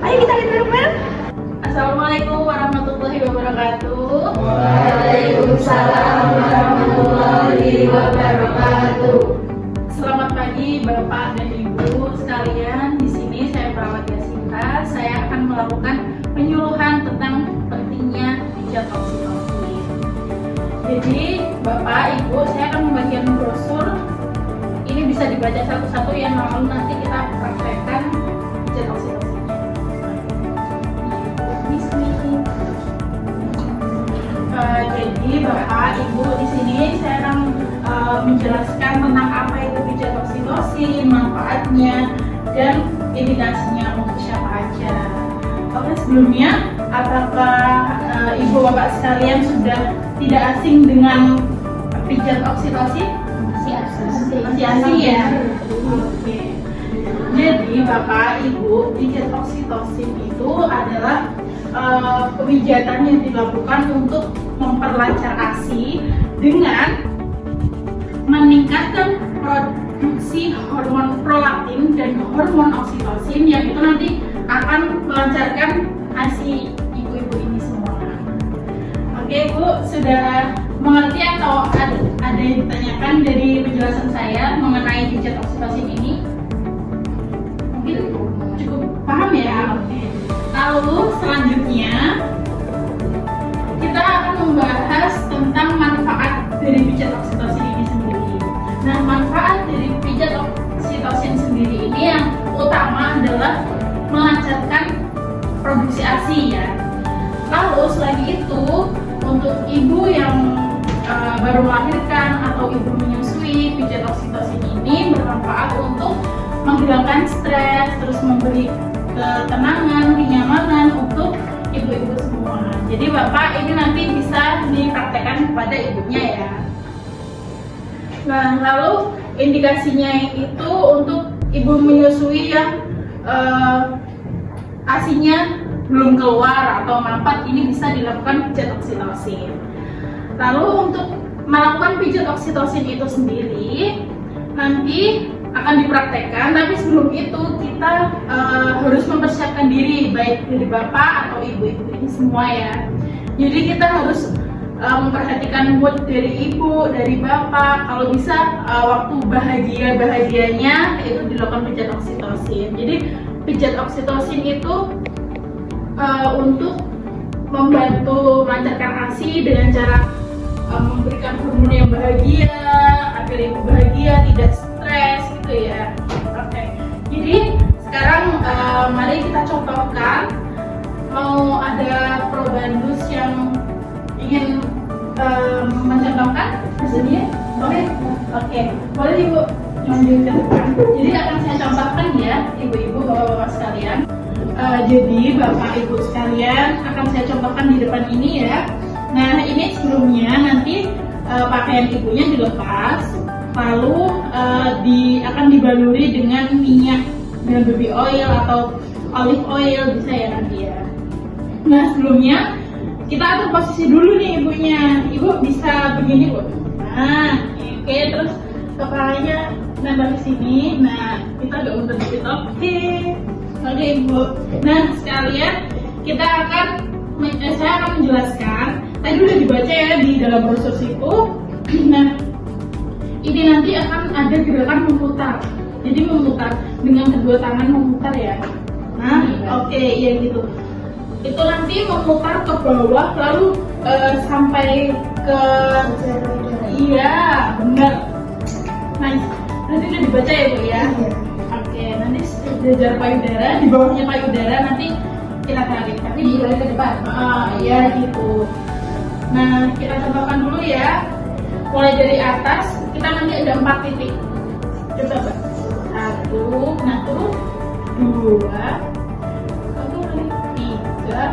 Ayo kita lihat bareng-bareng. Assalamualaikum warahmatullahi wabarakatuh. Waalaikumsalam warahmatullahi wabarakatuh. Selamat pagi Bapak dan Ibu sekalian. Di sini saya perawat Yasinta. Saya akan melakukan penyuluhan tentang pentingnya pijat oksitosin. Jadi Bapak Ibu, saya akan membagikan brosur. Ini bisa dibaca satu-satu yang lalu nanti kita praktekkan pijat oksitosin. Jadi Bapak Ibu, di sini saya akan menjelaskan tentang apa itu pijat oksitosin, manfaatnya, dan indikasinya untuk siapa aja. Oke, sebelumnya apakah Ibu Bapak sekalian sudah tidak asing dengan pijat oksitosin? Masih asing ya? Oke. Jadi Bapak Ibu, pijat oksitosin itu adalah pemijatan yang dilakukan untuk memperlancar ASI dengan meningkatkan produksi hormon prolaktin dan hormon oksitosin yang itu nanti akan melancarkan ASI ibu-ibu ini semua. Oke Bu, sudah mengerti atau ada yang ditanyakan dari penjelasan saya mengenai pijat oksitosin ini? Mungkin cukup paham ya? Oke. Lalu selanjutnya kita akan membahas tentang manfaat dari pijat oksitosin ini sendiri. Nah, manfaat dari pijat oksitosin sendiri ini yang utama adalah melancarkan produksi ASI ya. Lalu selain itu, untuk ibu yang baru melahirkan atau ibu menyusui, pijat oksitosin ini bermanfaat untuk menghilangkan stres, terus memberi ketenangan, kenyamanan untuk ibu-ibu semua. Jadi Bapak ini nanti bisa dipraktekkan kepada ibunya ya. Nah, lalu indikasinya itu untuk ibu menyusui yang ASINya belum keluar atau mampet, ini bisa dilakukan pijat oksitosin. Lalu untuk melakukan pijat oksitosin itu sendiri nanti akan dipraktekkan, tapi sebelum itu kita harus mempersiapkan diri baik dari bapak atau ibu-ibu ini semua ya. Jadi kita harus memperhatikan mood dari ibu, dari bapak. Kalau bisa waktu bahagianya itu dilakukan pijat oksitosin. Jadi pijat oksitosin itu untuk membantu melancarkan ASI dengan cara memberikan hormon yang bahagia agar ibu bahagia, tidak stres gitu ya. Oke. Jadi sekarang mari kita contohkan. Mau ada probandus yang ingin mencontohkan hasilnya? Oke. Boleh Ibu lanjut ke depan. Jadi akan saya contohkan ya, ibu-ibu, bapak-bapak sekalian. Jadi bapak ibu sekalian akan saya contohkan di depan ini ya. Nah, ini sebelumnya nanti pakaian ibunya dilepas, lalu akan dibaluri dengan minyak, dengan baby oil atau olive oil bisa ya nanti ya. Nah, sebelumnya kita atur posisi dulu nih ibunya. Ibu bisa begini Bu. Nah, oke, terus kepalanya nambah di sini. Nah, kita agak mundur dikit. Oke, Ibu. Nah, sekalian saya akan menjelaskan. Tadi udah dibaca ya di dalam brosur situ. Nah, ini nanti akan ada gerakan memutar. Jadi memutar dengan kedua tangan memutar ya. Nah, oke, ya gitu. Itu nanti memutar ke bawah lalu sampai ke iya, benar. Nice. Nanti udah dibaca ya Bu ya. Oke, nanti jajar payudara, di bawahnya payudara nanti kita tarik, tapi dibalik ke depan. Ya gitu. Nah, kita contohkan dulu ya. Mulai dari atas, kita nanti ada 4 titik. Coba Mbak. 1, nah turun. 2, 3,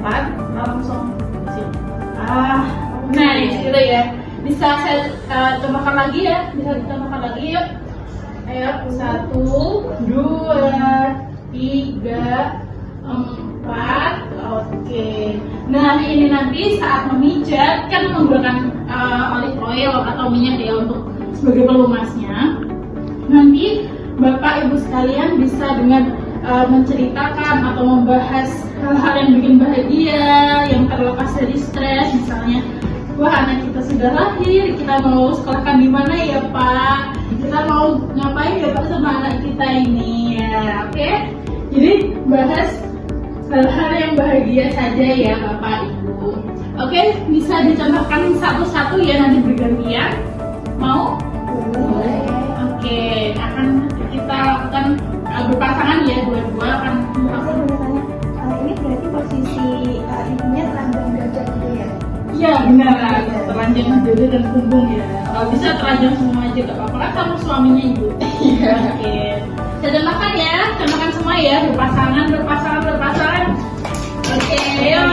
4, langsung sini. Nice gitu ya. Bisa saya contohkan lagi ya. Bisa dicontohkan lagi yuk. Ayo, 1, 2, 3, 4. Oke. Nah, ini nanti saat memijat kan menggunakan olive oil atau minyak ya untuk sebagai pelumasnya. Nanti Bapak Ibu sekalian bisa dengan menceritakan atau membahas hal-hal yang bikin bahagia, yang terlepas dari stres. Misalnya, wah anak kita sudah lahir, kita mau sekolahkan di mana ya Pak? Kita mau ngapain ya Pak sama anak kita ini ya, oke? Jadi bahas hal-hal yang bahagia saja ya Bapak Ibu. Oke, bisa dicontohkan satu-satu ya nanti bergantian. Mau? Boleh. Oke, akan kita lakukan berpasangan ya, dua-dua akan. Aku boleh tanya, ini berarti posisi ibunya telanjang dada gitu ya? Iya benar, telanjang dada dan punggung ya. Kalau bisa telanjang semua aja gak apa-apa kan kamu suaminya Ibu. Oke, saya contohkan ya, contohkan semua ya, berpasangan. Oke, ayo.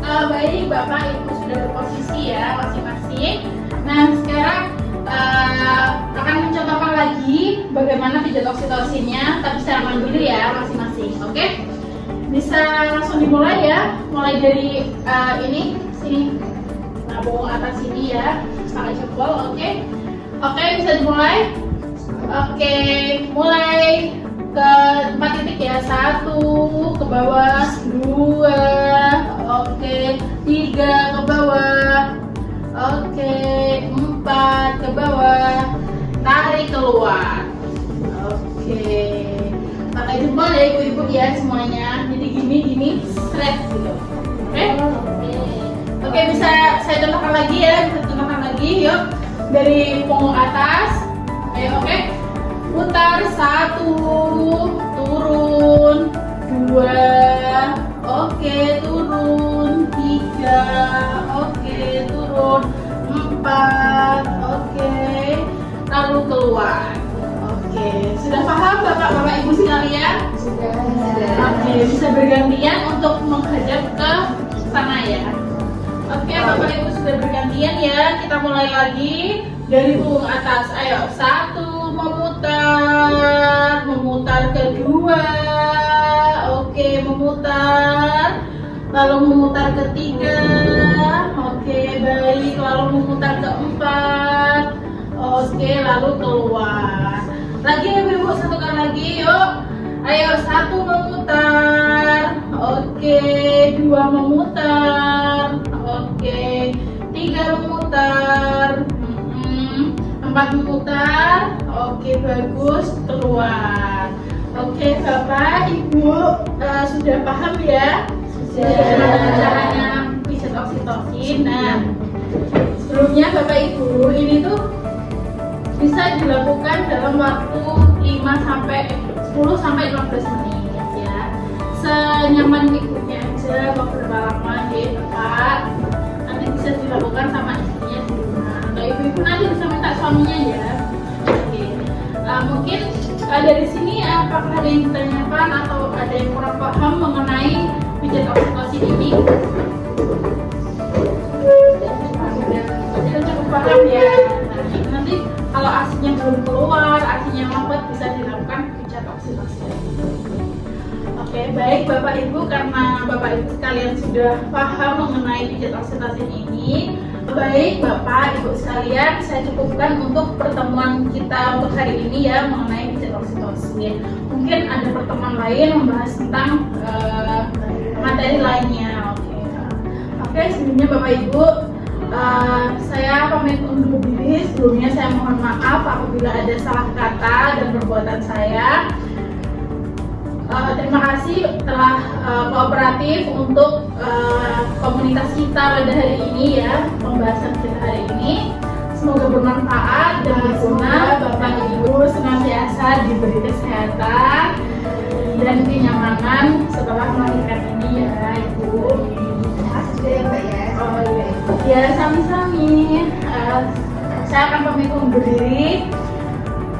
Baik, Bapak Ibu sudah berposisi ya masing-masing. Nah sekarang akan mencontohkan lagi bagaimana pijat oksitosinnya, tapi secara mandiri ya masing-masing. Oke, bisa langsung dimulai ya, mulai dari ini sini, nabung atas sini ya, pakai jempol. Oke, bisa dimulai. Oke, mulai ke 4 titik ya, 1 ke bawah, 2, oke, 3 ke bawah, oke, 4 ke bawah, tarik keluar. Oke, pakai jempol ya ibu-ibu ya semuanya. Jadi gini, stretch gitu. Oke, bisa saya contohkan lagi ya, yuk. Dari punggung atas, ayo oke. Putar 1, turun 2, oke, turun 3, oke, turun 4, oke, lalu keluar. Oke, sudah paham Bapak-Bapak Ibu sekalian? Sudah. Oke, bisa bergantian untuk menghadap ke sana ya. Oke, Bapak Ibu sudah bergantian ya. Kita mulai lagi dari punggung atas. Ayo, 1 memutar kedua, oke, memutar, lalu memutar ketiga, oke, baik, lalu memutar keempat, oke, lalu keluar. Lagi ibu-ibu, satukan lagi yuk. Ayo, 1 memutar, oke, 2 memutar, oke, 3 memutar, 4 memutar, oke, bagus, keluar. Oke, Bapak Ibu sudah paham ya? Sudah caranya pijat oksitosin. Nah, sebelumnya Bapak Ibu ini tuh bisa dilakukan dalam waktu 10 sampai 15 menit ya. Senyaman ibunya aja, mau berapa lama di tempat. Nanti bisa dilakukan sama istrinya di rumah. Atau ibu-ibu nanti bisa minta suaminya ya. Oke. Mungkin dari sini apakah ada yang ditanyakan atau ada yang kurang paham mengenai pijat oksitosin ini? Sudah cukup paham ya. Nanti kalau asinya belum keluar, asinya lambat, bisa dilakukan pijat oksitosin. Oke, baik Bapak Ibu, karena Bapak Ibu sekalian sudah paham mengenai pijat oksitosin ini, baik Bapak Ibu sekalian, saya cukupkan untuk pertemuan kita untuk hari ini ya mengenai pijat oksitosin. Mungkin ada pertemuan lain membahas tentang materi lainnya. Oke, sebelumnya Bapak Ibu, saya pamit undur diri. Sebelumnya saya mohon maaf apabila ada salah kata dan perbuatan saya. Terima kasih telah kooperatif untuk komunitas kita pada hari ini ya, pembahasan kita hari ini. Semoga bermanfaat dan berguna. Bapak Ibu senantiasa diberi kesehatan dan kenyamanan setelah melahirkan ini ya Ibu. Sudah ya Mbak ya? Oh iya, ya sami-sami. Saya akan pamit undur diri.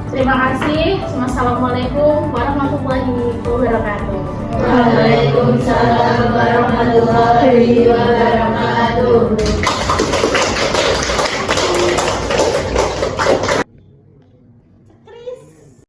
Terima kasih. Wassalamualaikum warahmatullahi wabarakatuh. Waalaikumsalam warahmatullahi wabarakatuh.